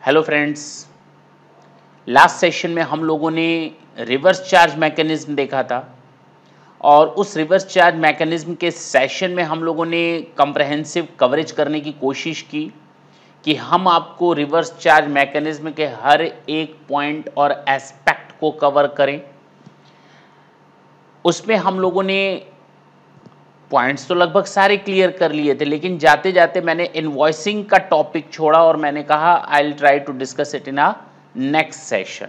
Hello friends, last session में हम लोगों ने रिवर्स चार्ज मैकेनिज्म देखा था और उस रिवर्स चार्ज मैकेनिज्म के सेशन में हम लोगों ने कम्प्रहेंसिव कवरेज करने की कोशिश की कि हम आपको रिवर्स चार्ज मैकेनिज्म के हर एक पॉइंट और एस्पेक्ट को कवर करें। उसमें हम लोगों ने पॉइंट्स तो लगभग सारे क्लियर कर लिए थे, लेकिन जाते जाते मैंने इनवॉइसिंग का टॉपिक छोड़ा और मैंने कहा I will try to discuss it in a next session.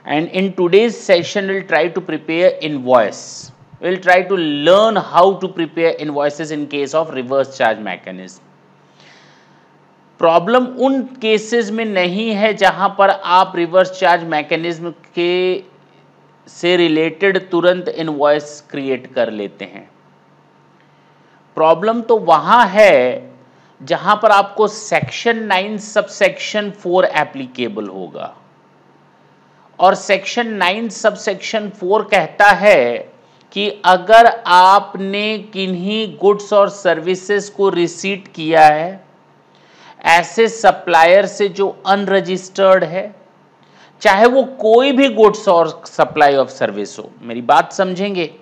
And in today's session will try to prepare invoice, will try to learn how to prepare invoices in case of reverse charge mechanism. Problem उन cases में नहीं है जहां पर आप reverse charge mechanism के से related तुरंत इनवॉइस क्रिएट कर लेते हैं। प्रॉब्लम तो वहां है जहां पर आपको सेक्शन 9 सबसेक्शन 4 एप्लीकेबल होगा और सेक्शन 9 सबसेक्शन 4 कहता है कि अगर आपने किन्हीं गुड्स और सर्विसेज को रिसीट किया है ऐसे सप्लायर से जो अनरजिस्टर्ड है, चाहे वो कोई भी गुड्स और सप्लाई ऑफ सर्विस हो, मेरी बात समझेंगे,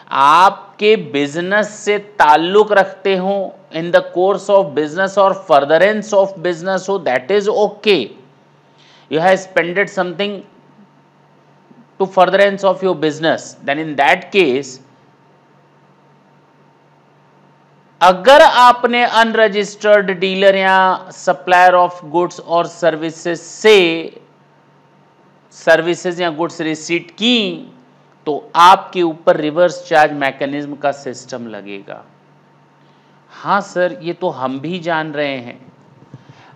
आपके बिजनेस से ताल्लुक रखते हो, in the course of business और फर्दरेंस ऑफ बिजनेस हो, that is okay. You have spended something to furtherance of your business, then in that case अगर आपने अनरजिस्टर्ड डीलर या सप्लायर ऑफ गुड्स और सर्विसेज से सर्विसेज या goods receipt की तो आपके ऊपर रिवर्स चार्ज मैकेनिज्म का सिस्टम लगेगा। हां सर, ये तो हम भी जान रहे हैं।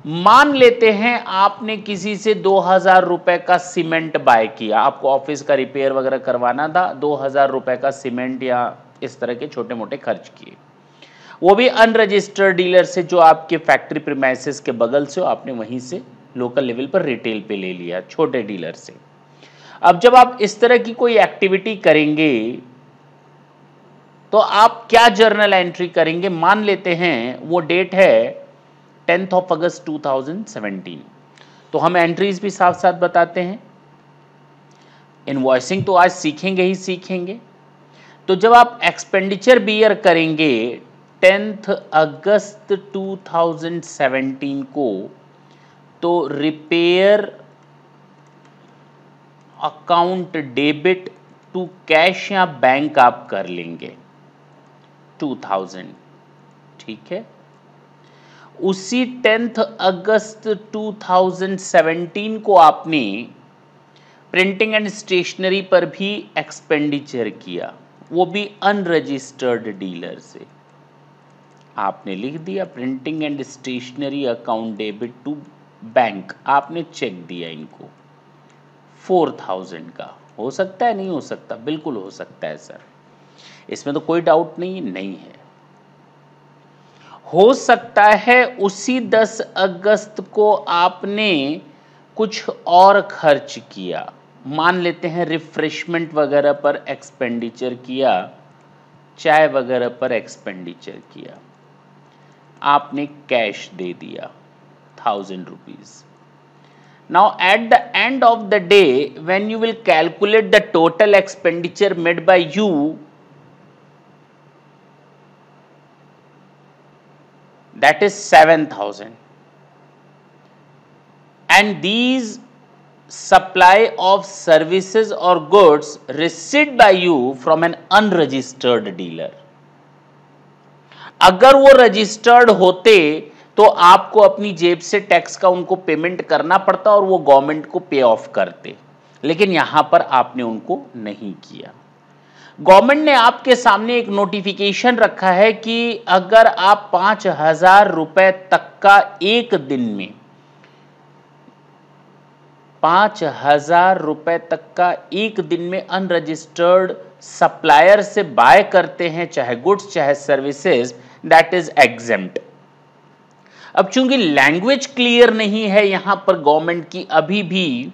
मान लेते हैं आपने किसी से 2000 रुपए का सीमेंट बाय किया, आपको ऑफिस का रिपेयर वगैरह करवाना था, 2000 रुपए का सीमेंट या इस तरह के छोटे मोटे खर्च किए, वो भी अनरजिस्टर्ड डीलर से जो आपके फैक्ट्री प्रीमाइसेस के बगल से, आपने वहीं से लोकल लेवल पर रिटेल पे ले लिया, छोटे डीलर से। अब जब आप इस तरह की कोई एक्टिविटी करेंगे तो आप क्या जर्नल एंट्री करेंगे? मान लेते हैं वो डेट है 10 अगस्त 2017, तो हम एंट्रीज भी साथ साथ बताते हैं। इनवॉइसिंग तो आज सीखेंगे ही सीखेंगे। तो जब आप एक्सपेंडिचर बियर करेंगे 10 अगस्त 2017 को, तो repair account debit to cash या बैंक आप कर लेंगे 2000, ठीक है। उसी 10 अगस्त 2017 को आपने प्रिंटिंग एंड स्टेशनरी पर भी एक्सपेंडिचर किया, वो भी अनरजिस्टर्ड डीलर से। आपने लिख दिया printing and stationery account debit to bank, आपने चेक दिया इनको 4000 का। हो सकता है, नहीं हो सकता? बिल्कुल हो सकता है सर, इसमें तो कोई डाउट नहीं है। हो सकता है उसी 10 अगस्त को आपने कुछ और खर्च किया, मान लेते हैं रिफ्रेशमेंट वगैरह पर एक्सपेंडिचर किया, चाय वगैरह पर एक्सपेंडिचर किया, आपने कैश दे दिया 1000 rupees. Now at the end of the day, when you will calculate the total expenditure made by you, that is 7000, and these supply of services or goods received by you from an unregistered dealer. अगर वो registered होते तो आपको अपनी जेब से tax का उनको पेमेंट करना पड़ता और वो गवर्नमेंट को पे ऑफ करते, लेकिन यहां पर आपने उनको नहीं किया। गवर्नमेंट ने आपके सामने एक नोटिफिकेशन रखा है कि अगर आप 5000 रुपए तक का एक दिन में 5000 रुपए तक का एक दिन में अनरजिस्टर्ड सप्लायर से बाय करते हैं, चाहे गुड्स चाहे सर्विसेज, दैट इज एग्जेम्प्ट। अब चूंकि लैंग्वेज क्लियर नहीं है यहां पर गवर्नमेंट की अभी भी,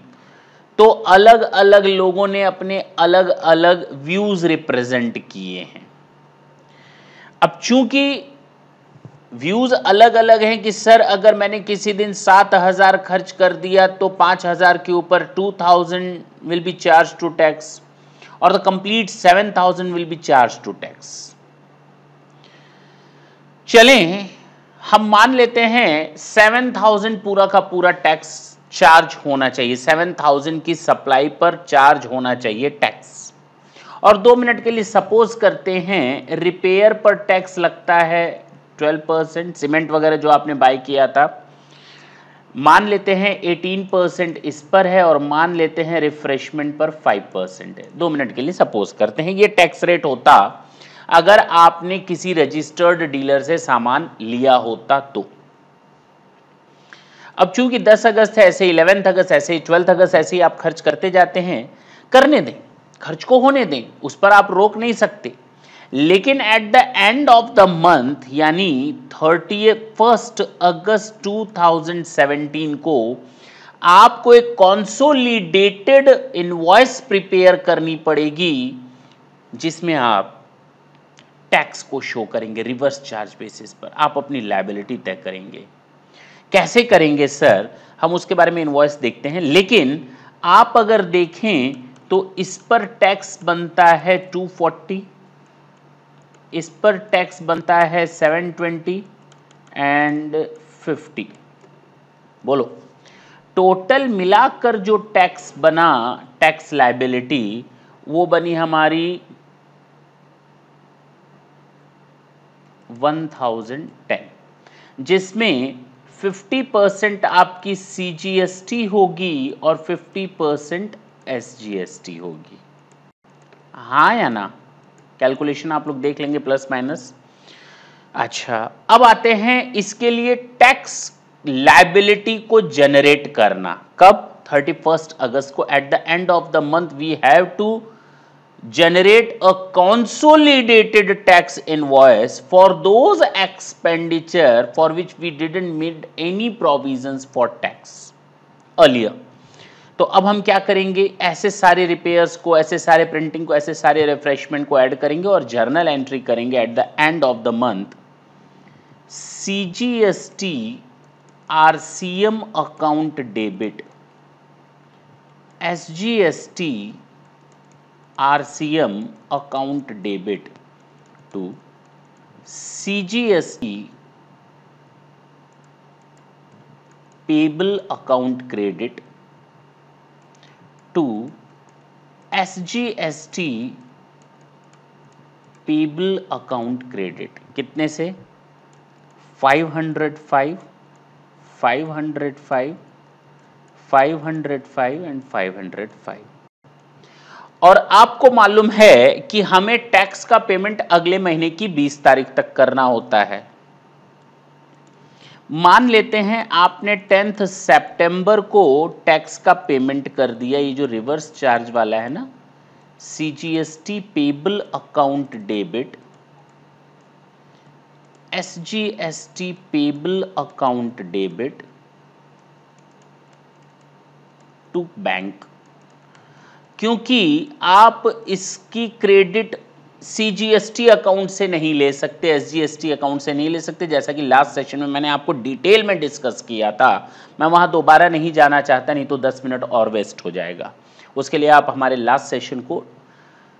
तो अलग अलग लोगों ने अपने अलग अलग व्यूज रिप्रेजेंट किए हैं। अब चूंकि व्यूज अलग अलग हैं कि सर अगर मैंने किसी दिन 7,000 खर्च कर दिया तो 5,000 के ऊपर 2,000 will be charge to tax और the complete 7,000 will be charge to tax. चलें हम मान लेते हैं 7,000 पूरा का पूरा टैक्स चार्ज होना चाहिए, 7,000 की सप्लाई पर चार्ज होना चाहिए टैक्स। और 2 मिनट के लिए सपोज करते हैं रिपेयर पर टैक्स लगता है 12%, सीमेंट वगैरह जो आपने बाय किया था मान लेते हैं 18% इस पर है और मान लेते हैं रिफ्रेशमेंट पर 5% है। 2 मिनट के लिए सपोज करते हैं ये टैक्स रेट होता अगर आपने किसी रजिस्टर्ड डीलर से सामान लिया होता तो। अब चूंकि 10 अगस्त है ऐसे 11 अगस्त ऐसे 12 अगस्त ऐसे ही आप खर्च करते जाते हैं, करने दें, खर्च को होने दें, उस पर आप रोक नहीं सकते। लेकिन eight the end of the month यानी 31 अगस्त 2017 को आपको एक कंसोलिडेटेड इनवॉइस प्रिपेयर करनी पड़ेगी जिसमें आप टैक्स को शो करेंगे रिवर्स चार्ज बेसिस पर, आप अपनी लायबिलिटी तय करेंगे। कैसे करेंगे सर, हम उसके बारे में इनवॉइस देखते हैं। लेकिन आप अगर देखें तो इस पर टैक्स बनता है 240, इस पर टैक्स बनता है 720 एंड 50। बोलो टोटल मिलाकर जो टैक्स बना, टैक्स लायबिलिटी, वो बनी हमारी 1010, जिसमें 50% आपकी सीजीएसटी होगी और 50% एसजीएसटी होगी। हाँ या ना? कैलकुलेशन आप लोग देख लेंगे प्लस माइनस। अच्छा अब आते हैं इसके लिए टैक्स लायबिलिटी को जनरेट करना। कब? 31 अगस्त को at the end of the month we have to generate a consolidated tax invoice for those expenditure for which we didn't made any provisions for tax earlier। तो अब हम क्या करेंगे, ऐसे सारे रिपेयर्स को, ऐसे सारे प्रिंटिंग को, ऐसे सारे रिफ्रेशमेंट को ऐड करेंगे और जर्नल एंट्री करेंगे eight the end of the month. CGST RCM account debit, SGST RCM account debit to CGST payable account credit to SGST payable account credit। कितने से? 505, 505, 505 एंड 505। और आपको मालूम है कि हमें टैक्स का पेमेंट अगले महीने की 20 तारीख तक करना होता है। मान लेते हैं आपने 10 सितंबर को टैक्स का पेमेंट कर दिया, ये जो रिवर्स चार्ज वाला है ना, CGST payable account debit, SGST payable account debit to bank. क्योंकि आप इसकी क्रेडिट सीजीएसटी अकाउंट से नहीं ले सकते, एसजीएसटी अकाउंट से नहीं ले सकते, जैसा कि लास्ट सेशन में मैंने आपको डिटेल में डिस्कस किया था। मैं वहां दोबारा नहीं जाना चाहता, नहीं तो 10 मिनट और वेस्ट हो जाएगा। उसके लिए आप हमारे लास्ट सेशन को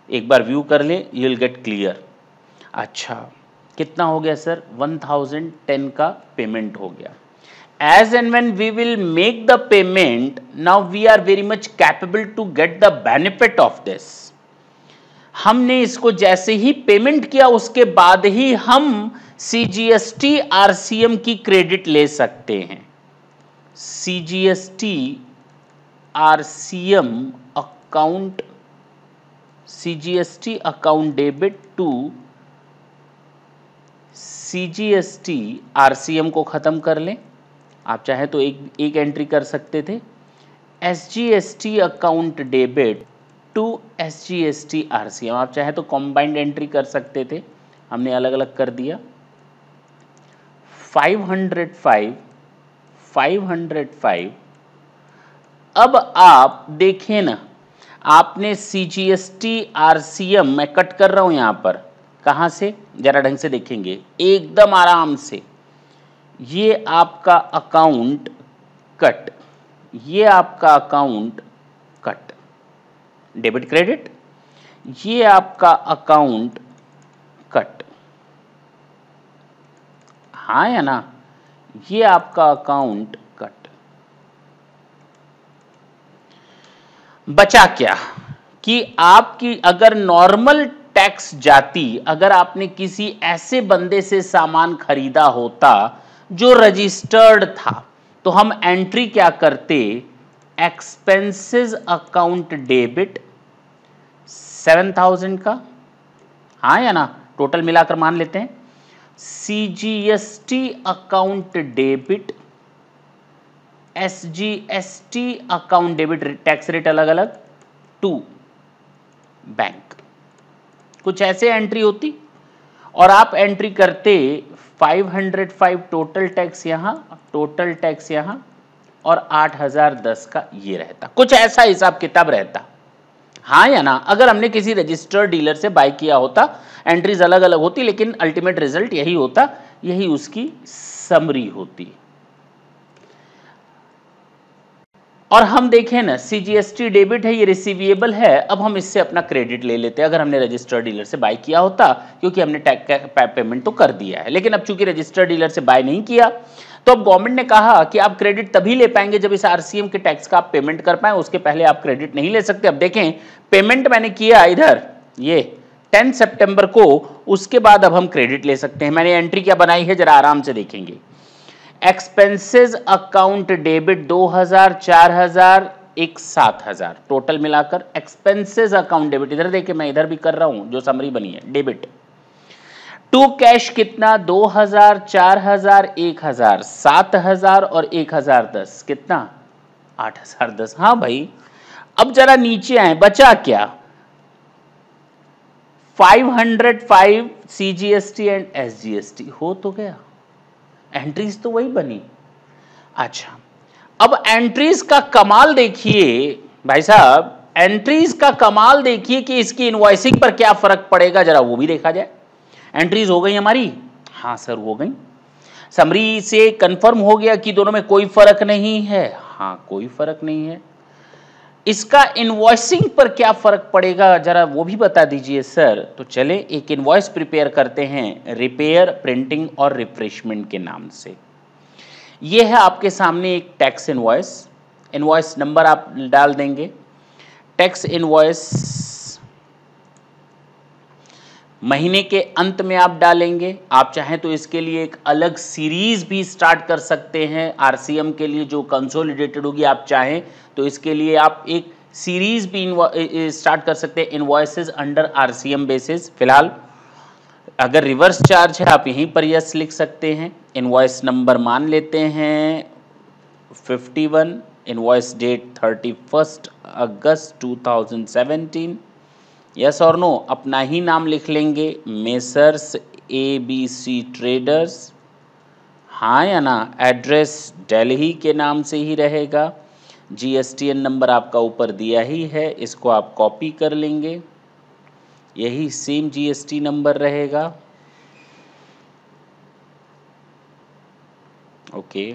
एक बार व्यू कर लें, यू विल गेट क्लियर। अच्छा कितना हो गया सर? 1010 का पेमेंट हो गया। As and when we will make the payment, now we are very much capable to get the benefit of this। हमने इसको जैसे ही पेमेंट किया उसके बाद ही हम सीजीएसटी आरसीएम की क्रेडिट ले सकते हैं। CGST RCM account, CGST account debit to CGST RCM को खत्म कर लें। आप चाहे तो एक एंट्री कर सकते थे। SGST account debit to SGST RCM, आप चाहे तो कॉम्बाइंड एंट्री कर सकते थे, हमने अलग अलग कर दिया। 505, 505। अब आप देखें ना, आपने सीजीएसटी आरसीएम, मैं कट कर रहा हूं यहां पर, कहां से जरा ढंग से देखेंगे, एकदम आराम से ये आपका अकाउंट कट, ये आपका अकाउंट कट, डेबिट क्रेडिट, ये आपका अकाउंट कट, हाँ या ना, ये आपका अकाउंट कट। बचा क्या कि आपकी अगर नॉर्मल टैक्स जाती, अगर आपने किसी ऐसे बंदे से सामान खरीदा होता जो रजिस्टर्ड था, तो हम एंट्री क्या करते, एक्सपेंसेस अकाउंट डेबिट 7,000 का, हाँ या ना, टोटल मिलाकर मान लेते हैं, CGST account debit, SGST account debit, tax rate अलग अलग, टू बैंक, कुछ ऐसे एंट्री होती और आप एंट्री करते 505 टोटल टैक्स यहां, टोटल टैक्स यहां, और 8,010 का ये रहता, कुछ ऐसा हिसाब किताब रहता, हाँ या ना। अगर हमने किसी रजिस्टर्ड डीलर से बाय किया होता, एंट्रीज अलग अलग होती, लेकिन अल्टीमेट रिजल्ट यही होता, यही उसकी समरी होती। और हम देखें ना, सीजीएसटी डेबिट है, ये रिसीवेबल है, अब हम इससे अपना क्रेडिट ले लेते हैं, अगर हमने रजिस्टर्ड डीलर से बाय किया होता, क्योंकि हमने टैक्स पेमेंट तो कर दिया है, लेकिन अब चूंकि रजिस्टर्ड डीलर से बाय नहीं किया, तो अब गवर्नमेंट ने कहा कि आप क्रेडिट तभी ले पाएंगे जब इस आरसीएम के टैक्स का आप पेमेंट कर पाए, उसके पहले आप क्रेडिट नहीं ले सकते। अब देखें, पेमेंट मैंने किया इधर ये 10 सितंबर को, उसके बाद अब हम क्रेडिट ले सकते हैं। मैंने एंट्री क्या बनाई है, जरा आराम से देखेंगे। एक्सपेंसेस अकाउंट डेबिट 2,000, 4,000, एक 7,000, टोटल मिलाकर एक्सपेंसेस अकाउंट डेबिट, इधर देखिए मैं इधर भी कर रहा हूं जो समरी बनी है, डेबिट टू कैश कितना, 2,000, 4,000, 1,000, 7,000 और 1,010, कितना 8,010। हाँ भाई, अब जरा नीचे आए, बचा क्या, 505 सीजीएसटी एंड एसजीएसटी, हो तो गया, एंट्रीज तो वही बनी। अच्छा, अब एंट्रीज का कमाल देखिए भाई साहब, एंट्रीज का कमाल देखिए कि इसकी इनवॉइसिंग पर क्या फर्क पड़ेगा, जरा वो भी देखा जाए। एंट्रीज हो गई हमारी, हाँ सर हो गई। समरी से कंफर्म हो गया कि दोनों में कोई फर्क नहीं है, हाँ कोई फर्क नहीं है। इसका इनवॉइसिंग पर क्या फर्क पड़ेगा, जरा वो भी बता दीजिए सर। तो चले एक इनवॉइस प्रिपेयर करते हैं, रिपेयर, प्रिंटिंग और रिफ्रेशमेंट के नाम से। ये है आपके सामने एक टैक्स इनवॉइस, इनवॉइस नंबर आप डाल देंगे, टैक्स इनवॉइस महीने के अंत में आप डालेंगे। आप चाहें तो इसके लिए एक अलग सीरीज भी स्टार्ट कर सकते हैं, आरसीएम के लिए जो कंसोलिडेटेड होगी, आप चाहें तो इसके लिए आप एक सीरीज भी स्टार्ट कर सकते हैं, इनवॉइसेस अंडर आरसीएम बेसिस। फिलहाल अगर रिवर्स चार्ज है, आप यहीं पर यस लिख सकते हैं। इनवॉइस नंबर मान लेते हैं 51, इनवॉइस डेट 31 अगस्त 2017, यस और नो, अपना ही नाम लिख लेंगे, मेसर्स एबीसी ट्रेडर्स, हाँ या ना, एड्रेस दिल्ली के नाम से ही रहेगा, जीएसटीएन नंबर आपका ऊपर दिया ही है, इसको आप कॉपी कर लेंगे, यही सेम जीएसटी नंबर रहेगा, ओके।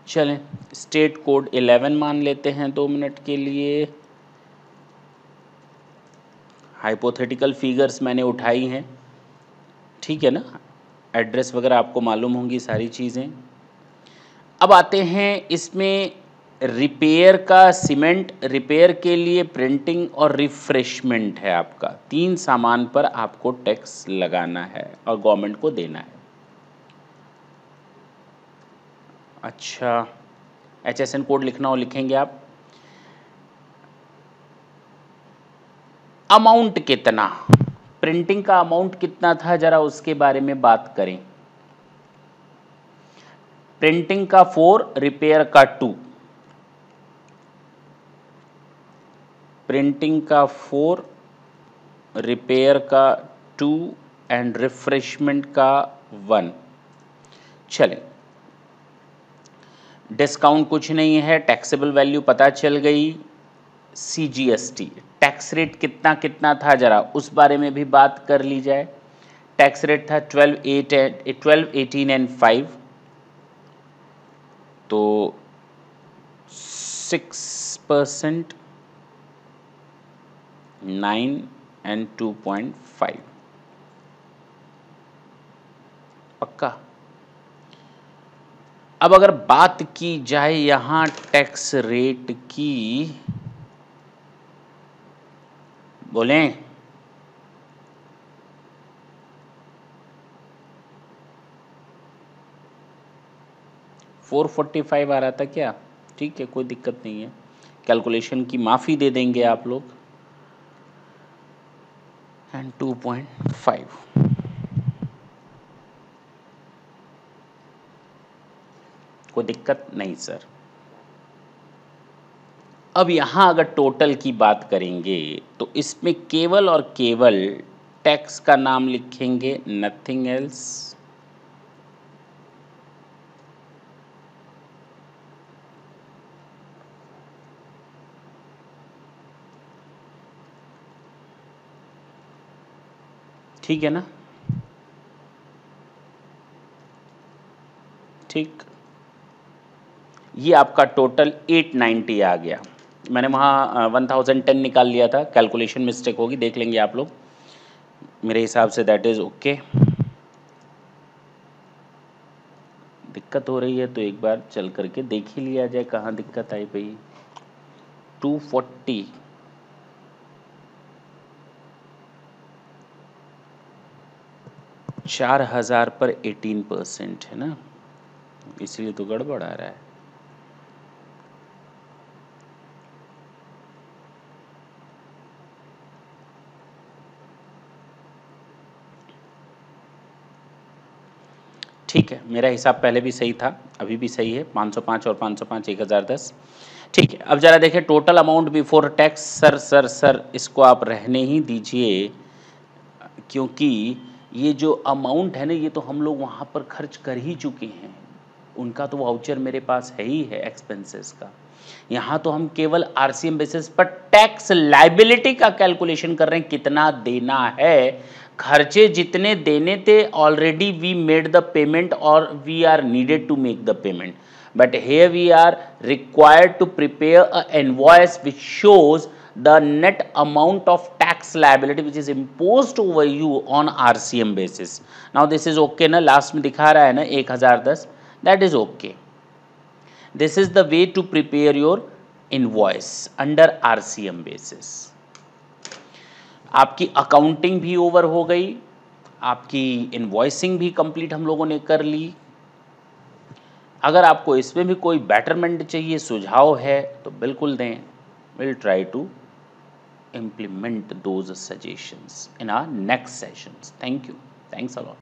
चलें, स्टेट कोड 11 मान लेते हैं 2 मिनट के लिए। हाइपोथेटिकल फिगर्स मैंने उठाई हैं, ठीक है ना, एड्रेस वगैरह आपको मालूम होंगी सारी चीज़ें। अब आते हैं इसमें रिपेयर का, सीमेंट रिपेयर के लिए प्रिंटिंग और रिफ्रेशमेंट है आपका, 3 सामान पर आपको टैक्स लगाना है और गवर्नमेंट को देना है। अच्छा, HSN कोड लिखना हो लिखेंगे आप। अमाउंट कितना, प्रिंटिंग का अमाउंट कितना था, जरा उसके बारे में बात करें। प्रिंटिंग का 4, रिपेयर का 2, प्रिंटिंग का 4, रिपेयर का 2 एंड रिफ्रेशमेंट का 1। चलें, डिस्काउंट कुछ नहीं है, टैक्सेबल वैल्यू पता चल गई। CGST टैक्स रेट कितना कितना था जरा उस बारे में भी बात कर ली जाए। टैक्स रेट था 12, 18 एंड 5, तो 6%, 9 एंड 2.5 पक्का। अब अगर बात की जाए यहां टैक्स रेट की, बोलें 445 आ रहा था क्या? ठीक है, कोई दिक्कत नहीं है, कैलकुलेशन की माफ़ी दे देंगे आप लोग। एंड 2.5 कोई दिक्कत नहीं सर। अब यहाँ अगर टोटल की बात करेंगे तो इसमें केवल और केवल टैक्स का नाम लिखेंगे, नथिंग एल्स। ठीक है ना? ठीक, ये आपका टोटल 890 आ गया। मैंने वहाँ 1010 निकाल लिया था, कैलकुलेशन मिस्टेक होगी, देख लेंगे आप लोग। मेरे हिसाब से दैट इज़ ओके। दिक्कत हो रही है तो एक बार चल करके देख ही लिया जाए कहाँ दिक्कत आई भाई। 240 4,000 पर 18% है ना, इसलिए तो गड़बड़ आ रहा है। ठीक है, मेरा हिसाब पहले भी सही था, अभी भी सही है। 505 और 505 1010। ठीक है, अब जरा देखें total amount before tax. Sir इसको आप रहने ही दीजिए, क्योंकि ये जो अमाउंट है ना, ये तो हम लोग वहाँ पर खर्च कर ही चुके हैं। उनका तो वाउचर मेरे पास है ही है एक्सपेंसेस का। यहाँ तो हम केवल RCM बेसिस पर टैक्स लाइबिलिटी का कैलकुलेशन कर रहे हैं, कितना देना है। खर्चे जितने देने थे already we made the payment और we are needed to make the payment, but here we are required to prepare a invoice which shows the net amount of tax liability which is imposed over you on RCM basis. Now this is okay ना, last में दिखा रहा है ना 1010, that is okay. This is the way to prepare your invoice under RCM basis. आपकी accounting भी over हो गई, आपकी इनवॉइसिंग भी कंप्लीट हम लोगों ने कर ली। अगर आपको इसमें भी कोई बेटरमेंट चाहिए, सुझाव है तो बिल्कुल दें। Will try to implement those suggestions in our next sessions. Thank you. Thanks a lot.